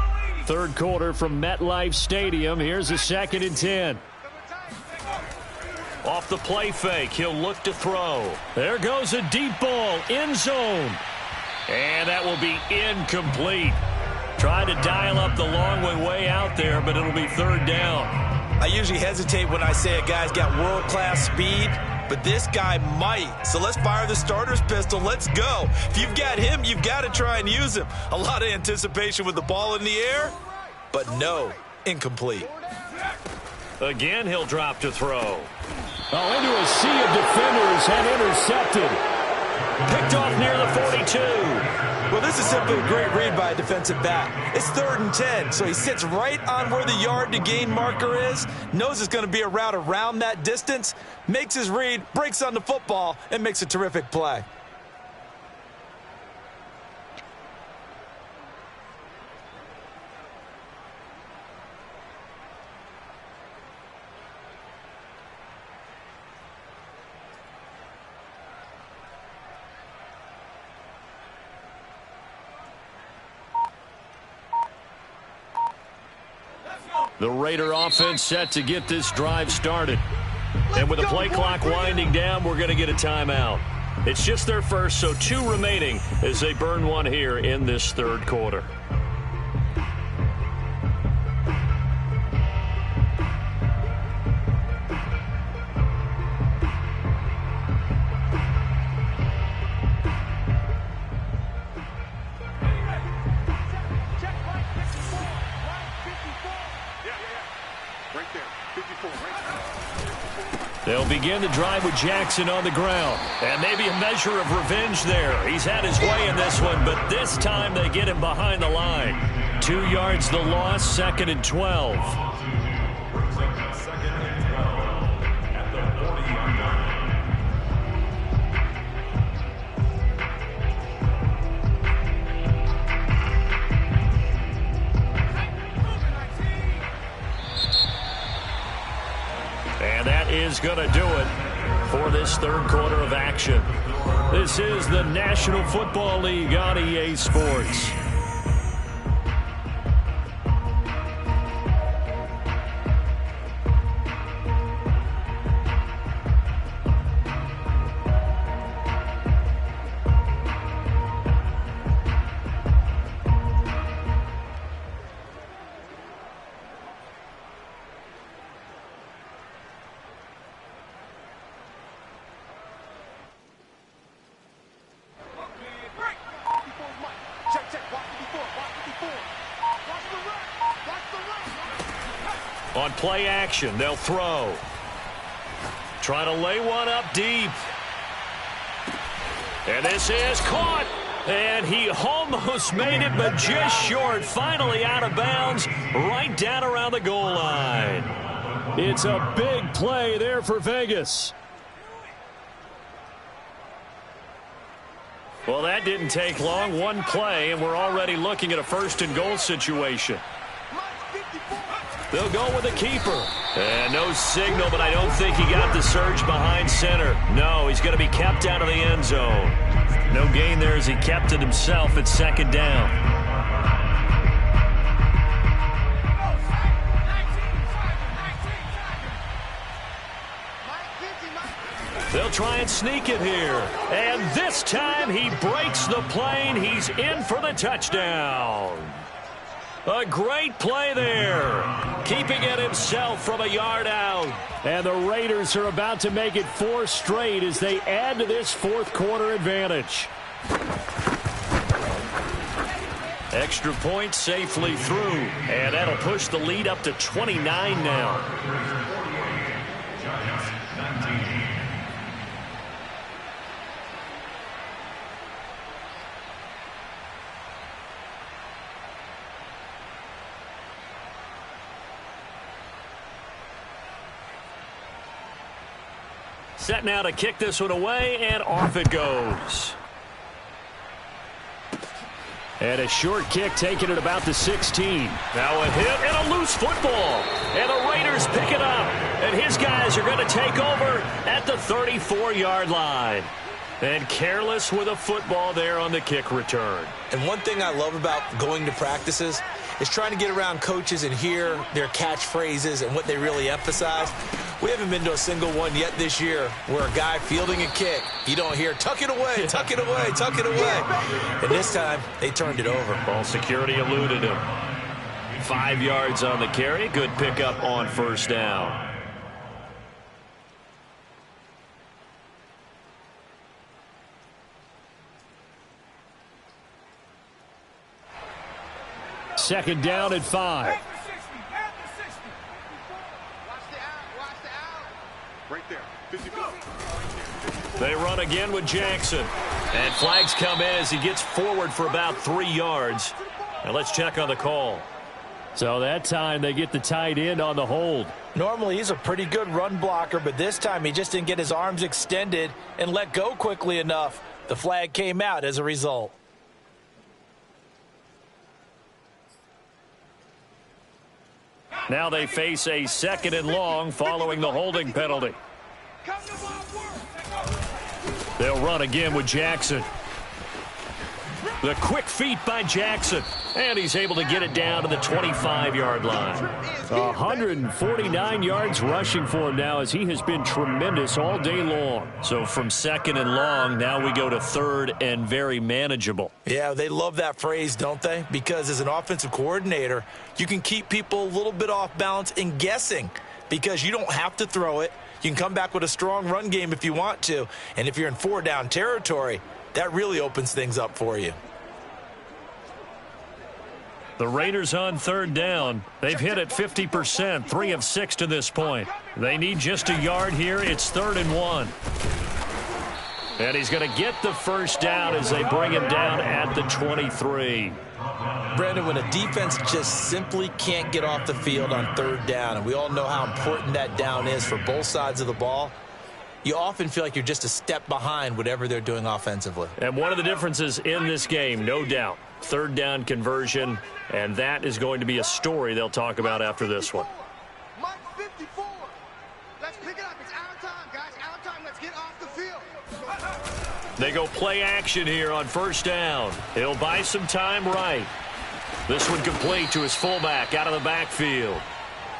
3rd quarter from MetLife Stadium. Here's a 2nd and 10. Off the play fake, he'll look to throw. There goes a deep ball, end zone. And that will be incomplete. Trying to dial up the long way out there, but it'll be 3rd down.
I usually hesitate when I say a guy's got world-class speed, but this guy might. So let's fire the starter's pistol. Let's go. If you've got him, you've got to try and use him. A lot of anticipation with the ball in the air, but no, incomplete.
Again, he'll drop to throw.
Oh, into a sea of defenders and intercepted.
Picked off near the 42.
Well, this is simply a great read by a defensive back. It's 3rd and 10, so he sits right on where the yard to gain marker is, knows it's going to be a route around that distance, makes his read, breaks on the football, and makes a terrific play.
The Raider offense set to get this drive started. And with the play clock winding down, we're going to get a timeout. It's just their first, so 2 remaining as they burn one here in this third quarter. They'll begin the drive with Jackson on the ground. And maybe a measure of revenge there. He's had his way in this one, but this time they get him behind the line. 2 yards the loss, 2nd and 12. And that is going to do it for this third quarter of action. This is the National Football League on EA Sports. On play action, they'll throw. Trying to lay one up deep. And this is caught. And he almost made it, but just short. Finally out of bounds, right down around the goal line.
It's a big play there for Vegas.
Well, that didn't take long. One play, and we're already looking at a 1st and goal situation. They'll go with the keeper. And no signal, but I don't think he got the surge behind center. No, he's going to be kept out of the end zone. No gain there as he kept it himself at 2nd down. They'll try and sneak it here. And this time he breaks the plane. He's in for the touchdown. A great play there. Keeping it himself from a yard out.
And the Raiders are about to make it 4 straight as they add to this fourth quarter advantage.
Extra point safely through. And that'll push the lead up to 29 now. Set now to kick this one away, and off it goes.
And a short kick taken at about the 16.
Now a hit and a loose football. And the Raiders pick it up. And his guys are going to take over at the 34-yard line. And careless with a football there on the kick return.
And one thing I love about going to practices is trying to get around coaches and hear their catchphrases and what they really emphasize. We haven't been to a single one yet this year where a guy fielding a kick, you don't hear, tuck it away, tuck it away, tuck it away. And this time, they turned it over.
Ball security eluded him. 5 yards on the carry. Good pickup on 1st down.
Second down at 5.
Right there. 54.
They run again with Jackson. And flags come in as he gets forward for about 3 yards. Now let's check on the call.
So that time they get the tight end on the hold.
Normally he's a pretty good run blocker, but this time he just didn't get his arms extended and let go quickly enough. The flag came out as a result.
Now they face a 2nd and long following the holding penalty. They'll run again with Jackson. The quick feet by Jackson. And he's able to get it down to the 25-yard line.
149 yards rushing for him now as he has been tremendous all day long.
So from second and long, now we go to third and very manageable.
Yeah, they love that phrase, don't they? Because as an offensive coordinator, you can keep people a little bit off balance and guessing because you don't have to throw it. You can come back with a strong run game if you want to. And if you're in 4-down territory, that really opens things up for you.
The Raiders on third down. They've hit it 50%, 3 of 6 to this point. They need just a yard here. It's 3rd and 1. And he's going to get the first down as they bring him down at the 23.
Brandon, when a defense just simply can't get off the field on third down, and we all know how important that down is for both sides of the ball, you often feel like you're just a step behind whatever they're doing offensively.
And one of the differences in this game, no doubt, third down conversion, and that is going to be a story they'll talk about after this one.
Mike 54. Let's pick it up. It's our time, guys. Our time. Let's get off the field.
They go play action here on first down. He'll buy some time right. This one complete to his fullback out of the backfield.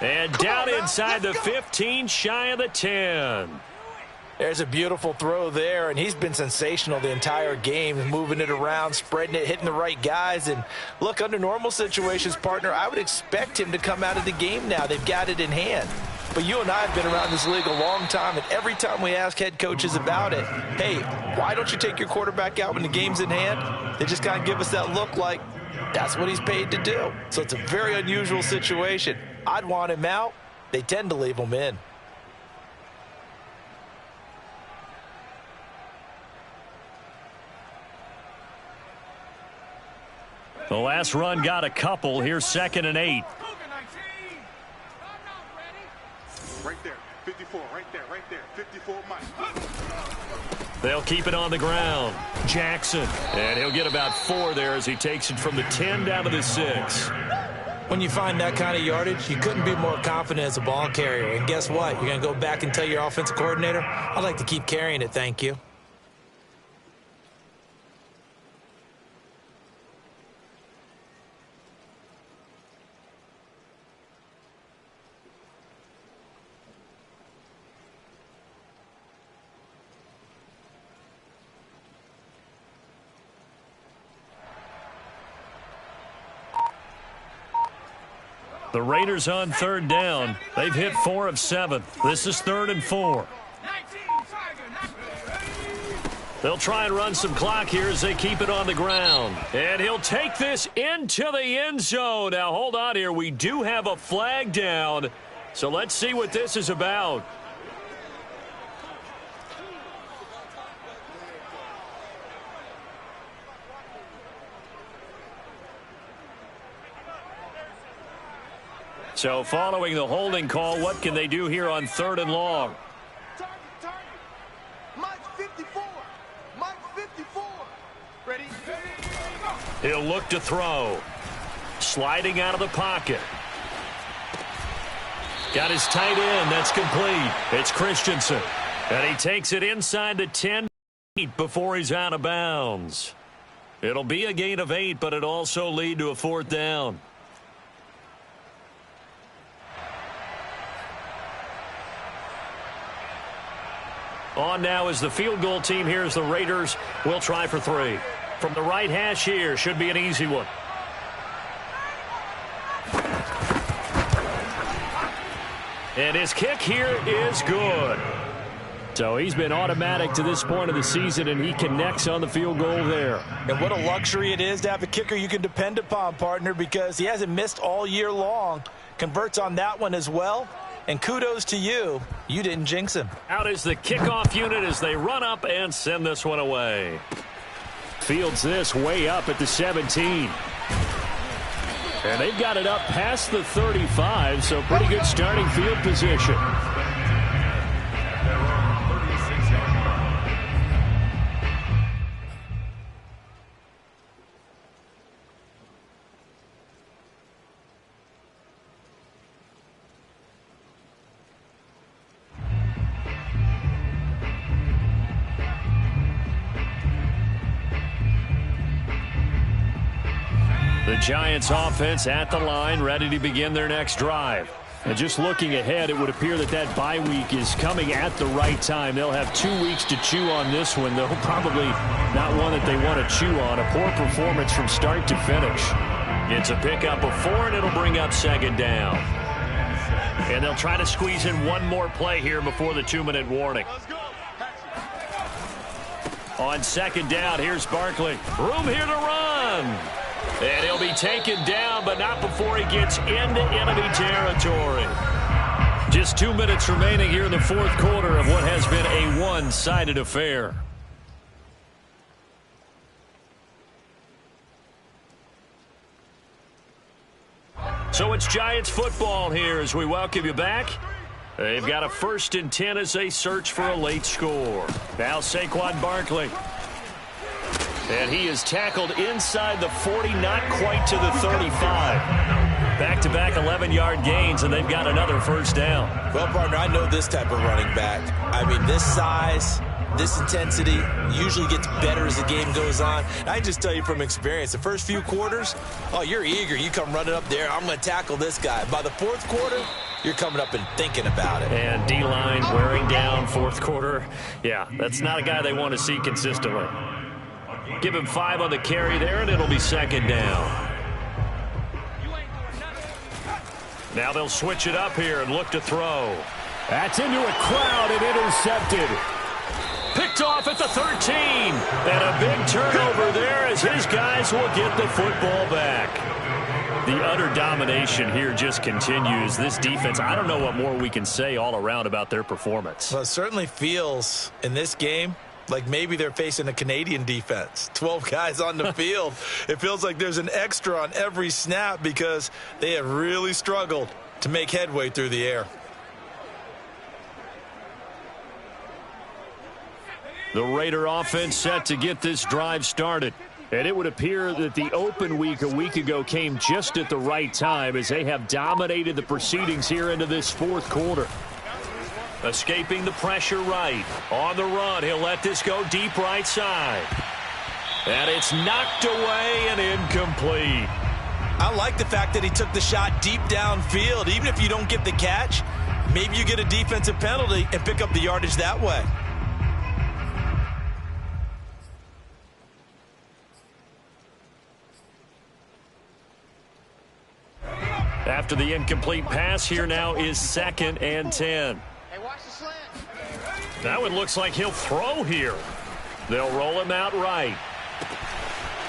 And down inside the 15, shy of the 10.
There's a beautiful throw there, and he's been sensational the entire game, moving it around, spreading it, hitting the right guys. And look, under normal situations, partner, I would expect him to come out of the game now. They've got it in hand. But you and I have been around this league a long time, and every time we ask head coaches about it, hey, why don't you take your quarterback out when the game's in hand? They just kind of give us that look like that's what he's paid to do. So it's a very unusual situation. I'd want him out. They tend to leave him in.
The last run got a couple. Here's 2nd and 8.
Right there. 54. Right there. 54, Mike.
They'll keep it on the ground. Jackson. And he'll get about 4 there as he takes it from the 10 down to the 6.
When you find that kind of yardage, you couldn't be more confident as a ball carrier. And guess what? You're going to go back and tell your offensive coordinator, I'd like to keep carrying it, thank you.
The Raiders on third down. They've hit 4 of 7. This is 3rd and 4. They'll try and run some clock here as they keep it on the ground. And he'll take this into the end zone. Now, hold on here. We do have a flag down. So let's see what this is about. So following the holding call, what can they do here on 3rd and long?
Target. Mike 54. Mike 54. Ready?
He'll look to throw. Sliding out of the pocket. Got his tight end. That's complete. It's Christensen. And he takes it inside the 10 before he's out of bounds. It'll be a gain of 8, but it'll also lead to a 4th down. On now is the field goal team. Here's the Raiders. We'll try for 3. From the right hash here. Should be an easy one. And his kick here is good.
So he's been automatic to this point of the season, and he connects on the field goal there.
And what a luxury it is to have a kicker you can depend upon, partner, because he hasn't missed all year long. Converts on that one as well. And kudos to you. You didn't jinx him.
Out is the kickoff unit as they run up and send this one away.
Fields this way up at the 17. And they've got it up past the 35, so pretty good starting field position.
The Giants offense at the line, ready to begin their next drive. And just looking ahead, it would appear that bye week is coming at the right time. They'll have 2 weeks to chew on this one, though probably not one that they want to chew on. A poor performance from start to finish. It's a pickup of 4, and it'll bring up second down. And they'll try to squeeze in one more play here before the 2-minute warning. On second down, here's Barkley. Room here to run. And he'll be taken down, but not before he gets into enemy territory. Just 2 minutes remaining here in the fourth quarter of what has been a one-sided affair. So it's Giants football here as we welcome you back. They've got a 1st and 10 as they search for a late score. Now Saquon Barkley. And he is tackled inside the 40, not quite to the 35. Back-to-back 11-yard gains, and they've got another first down.
Well, partner, I know this type of running back. I mean, this size, this intensity usually gets better as the game goes on. I just tell you from experience, the first few quarters, oh, you're eager. You come running up there, I'm going to tackle this guy. By the fourth quarter, you're coming up and thinking about it.
And D-line wearing down fourth quarter. Yeah, that's not a guy they want to see consistently. Give him 5 on the carry there, and it'll be second down. Now they'll switch it up here and look to throw.
That's into a crowd and intercepted.
Picked off at the 13. And a big turnover there as his guys will get the football back. The utter domination here just continues. This defense, I don't know what more we can say all around about their performance.
Well, it certainly feels in this game like maybe they're facing a Canadian defense. 12 guys on the field. It feels like there's an extra on every snap because they have really struggled to make headway through the air.
The Raider offense set to get this drive started. And it would appear that the open week a week ago came just at the right time as they have dominated the proceedings here into this fourth quarter. Escaping the pressure right. On the run, he'll let this go deep right side. And it's knocked away and incomplete.
I like the fact that he took the shot deep downfield. Even if you don't get the catch, maybe you get a defensive penalty and pick up the yardage that way.
After the incomplete pass, here now is 2nd and 10. Now it looks like he'll throw here. They'll roll him out right.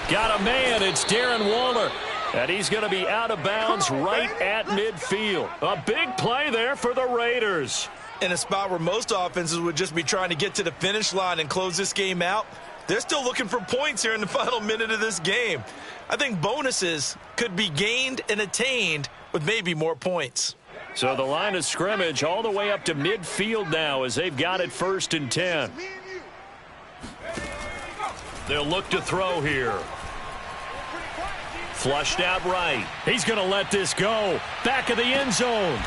Got a man. It's Darren Waller. And he's going to be out of bounds right at midfield. A big play there for the Raiders.
In a spot where most offenses would just be trying to get to the finish line and close this game out, they're still looking for points here in the final minute of this game. I think bonuses could be gained and attained with maybe more points.
So the line of scrimmage all the way up to midfield now as they've got it 1st and 10. They'll look to throw here. Flushed out right. He's going to let this go. Back of the end zone.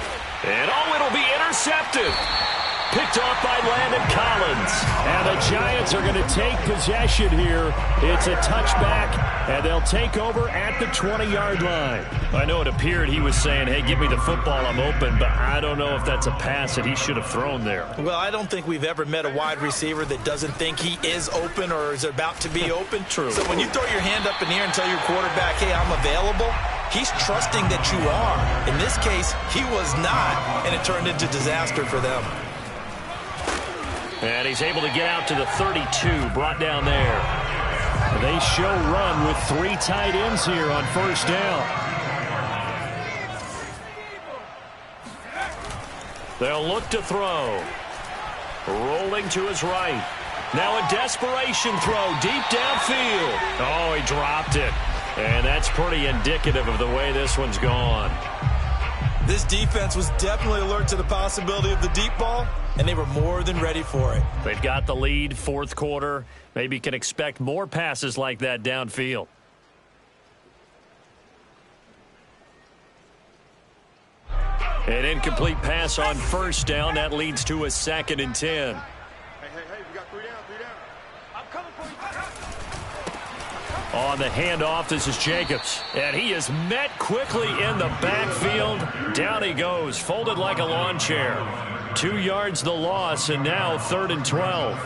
And oh, it'll be intercepted. Picked off by Landon Collins.
And the Giants are going to take possession here. It's a touchback, and they'll take over at the 20-yard line.
I know it appeared he was saying, hey, give me the football, I'm open, but I don't know if that's a pass that he should have thrown there.
Well, I don't think we've ever met a wide receiver that doesn't think he is open or is about to be open.
True.
So when you throw your hand up in the air and tell your quarterback, hey, I'm available, he's trusting that you are. In this case, he was not, and it turned into disaster for them.
And he's able to get out to the 32, brought down there.
They show run with 3 tight ends here on first down.
They'll look to throw. Rolling to his right. Now a desperation throw deep downfield. Oh, he dropped it. And that's pretty indicative of the way this one's gone.
This defense was definitely alert to the possibility of the deep ball, and they were more than ready for it.
They've got the lead, fourth quarter. Maybe can expect more passes like that downfield. An incomplete pass on first down. That leads to a 2nd and 10.
Hey, we got 3 down. I'm coming for you.
On the handoff, this is Jacobs. And he is met quickly in the backfield. Down he goes, folded like a lawn chair. 2 yards the loss, and now 3rd and 12.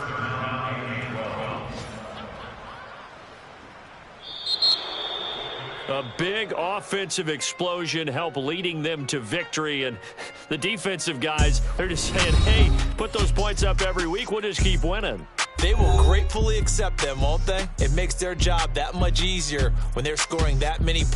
A big offensive explosion helped leading them to victory. And the defensive guys, they're just saying, hey, put those points up every week. We'll just keep winning.
They will gratefully accept them, won't they? It makes their job that much easier when they're scoring that many points.